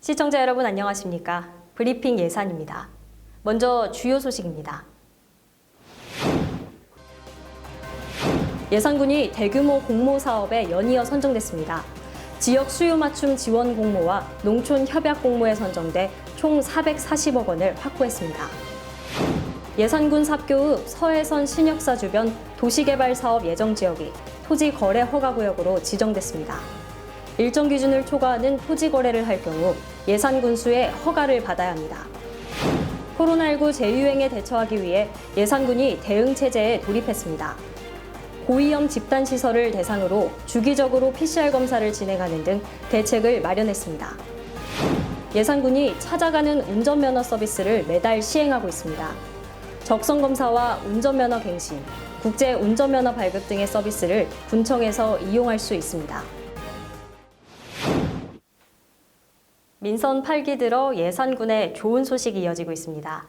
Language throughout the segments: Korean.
시청자 여러분 안녕하십니까? 브리핑 예산입니다. 먼저 주요 소식입니다. 예산군이 대규모 공모 사업에 연이어 선정됐습니다. 지역 수요 맞춤 지원 공모와 농촌 협약 공모에 선정돼 총 440억 원을 확보했습니다. 예산군 삽교읍 서해선 신역사 주변 도시개발 사업 예정 지역이 토지 거래 허가 구역으로 지정됐습니다. 일정 기준을 초과하는 토지 거래를 할 경우 예산군수의 허가를 받아야 합니다. 코로나19 재유행에 대처하기 위해 예산군이 대응 체제에 돌입했습니다. 고위험 집단시설을 대상으로 주기적으로 PCR 검사를 진행하는 등 대책을 마련했습니다. 예산군이 찾아가는 운전면허 서비스를 매달 시행하고 있습니다. 적성검사와 운전면허 갱신, 국제 운전면허 발급 등의 서비스를 군청에서 이용할 수 있습니다. 민선 8기 들어 예산군에 좋은 소식이 이어지고 있습니다.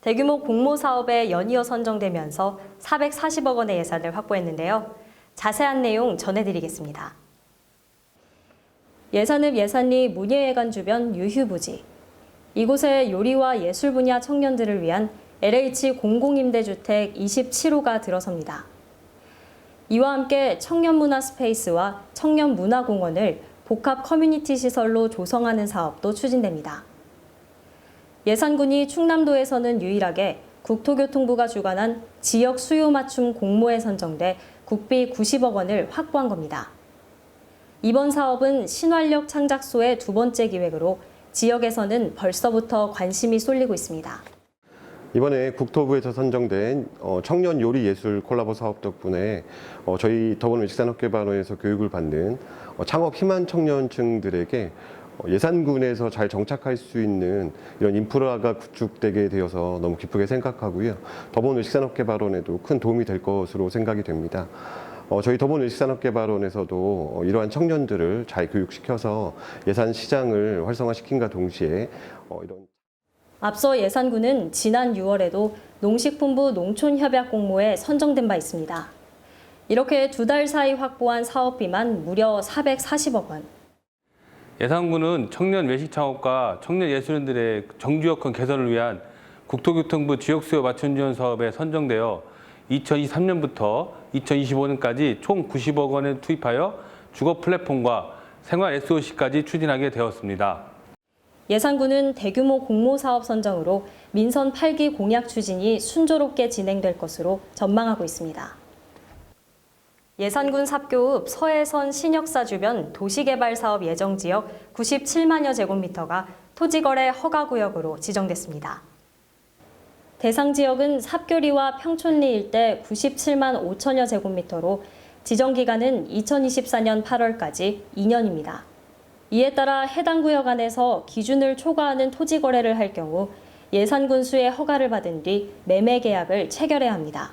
대규모 공모 사업에 연이어 선정되면서 440억 원의 예산을 확보했는데요. 자세한 내용 전해드리겠습니다. 예산읍 예산리 문예회관 주변 유휴부지. 이곳에 요리와 예술 분야 청년들을 위한 LH 공공임대주택 27호가 들어섭니다. 이와 함께 청년문화 스페이스와 청년문화공원을 복합 커뮤니티 시설로 조성하는 사업도 추진됩니다. 예산군이 충남도에서는 유일하게 국토교통부가 주관한 지역 수요 맞춤 공모에 선정돼 국비 90억 원을 확보한 겁니다. 이번 사업은 신활력 창작소의 두 번째 기획으로 지역에서는 벌써부터 관심이 쏠리고 있습니다. 이번에 국토부에서 선정된 청년 요리 예술 콜라보 사업 덕분에 저희 더불어민주산업개발원에서 교육을 받는 창업 희망 청년층들에게 예산군에서 잘 정착할 수 있는 이런 인프라가 구축되게 되어서 너무 기쁘게 생각하고요. 더불어민주산업개발원에도 큰 도움이 될 것으로 생각이 됩니다. 저희 더불어민주산업개발원에서도 이러한 청년들을 잘 교육시켜서 예산 시장을 활성화시킨과 동시에 앞서 예산군은 지난 6월에도 농식품부 농촌협약 공모에 선정된 바 있습니다. 이렇게 두 달 사이 확보한 사업비만 무려 440억 원. 예산군은 청년 외식 창업과 청년 예술인들의 정주여건 개선을 위한 국토교통부 지역수요 맞춤 지원 사업에 선정되어 2023년부터 2025년까지 총 90억 원을 투입하여 주거 플랫폼과 생활 SOC까지 추진하게 되었습니다. 예산군은 대규모 공모 사업 선정으로 민선 8기 공약 추진이 순조롭게 진행될 것으로 전망하고 있습니다. 예산군 삽교읍 서해선 신역사 주변 도시개발 사업 예정 지역 97만여 제곱미터가 토지거래 허가구역으로 지정됐습니다. 대상 지역은 삽교리와 평촌리 일대 97만 5천여 제곱미터로 지정 기간은 2024년 8월까지 2년입니다. 이에 따라 해당 구역 안에서 기준을 초과하는 토지 거래를 할 경우 예산군수의 허가를 받은 뒤 매매 계약을 체결해야 합니다.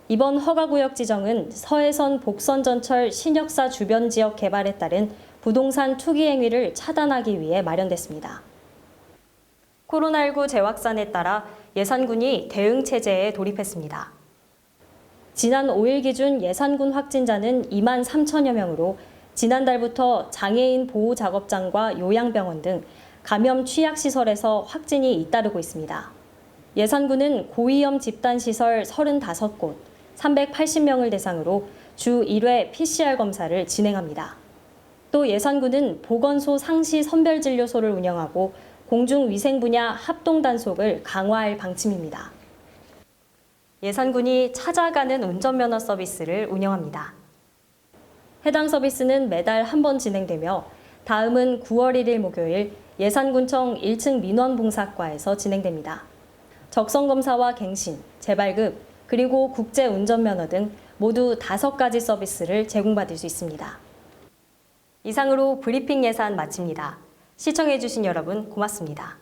이번 허가구역 지정은 서해선 복선전철 신역사 주변 지역 개발에 따른 부동산 투기 행위를 차단하기 위해 마련됐습니다. 코로나19 재확산에 따라 예산군이 대응 체제에 돌입했습니다. 지난 5일 기준 예산군 확진자는 2만 3천여 명으로 지난달부터 장애인 보호작업장과 요양병원 등 감염 취약시설에서 확진이 잇따르고 있습니다. 예산군은 고위험 집단시설 35곳, 380명을 대상으로 주 1회 PCR 검사를 진행합니다. 또 예산군은 보건소 상시 선별진료소를 운영하고 공중위생 분야 합동단속을 강화할 방침입니다. 예산군이 찾아가는 운전면허 서비스를 운영합니다. 해당 서비스는 매달 한 번 진행되며 다음은 9월 1일 목요일 예산군청 1층 민원봉사과에서 진행됩니다. 적성검사와 갱신, 재발급, 그리고 국제운전면허 등 모두 5가지 서비스를 제공받을 수 있습니다. 이상으로 브리핑 예산 마칩니다. 시청해주신 여러분 고맙습니다.